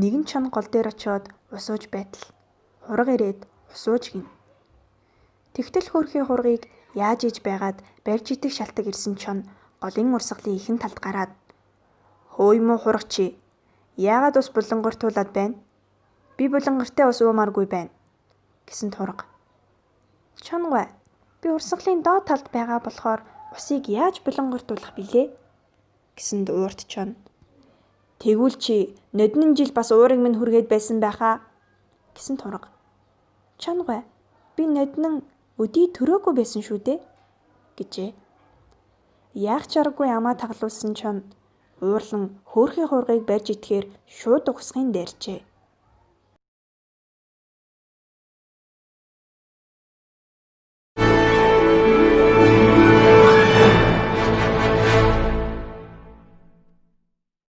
Нэгэн чон гол дээр очиод усууж байтал хурга ирээд усууж гин. Тэгтэл хөөрхий хургийг яаж иж байгаад барьж идэх шалтак ирсэн чон голын урсгалын ихэн талд гараад "Хөөе муу хурга чи. Яагаад ус булангартуулаад байна? Би булангартай ус уумааргүй байна" гэсэнд хурга "Чонгой, би урсгалын доод талд байгаа болохоор усыг яаж булангартуулах билээ?" гэсэнд уурт чон "Тэгвэл чи ноднин жил бас уурыг минь хүргээд байсан байхаа" гэсэнд хурга "Чонгой, би ноднин өдий төрөөгүй байсан шүү дээ" гэжээ. Яах ч аргагүй амаа таглуулсан чон уурлан хөөрхий хургийг барьж идэхээр шууд угсахын дайрчээ.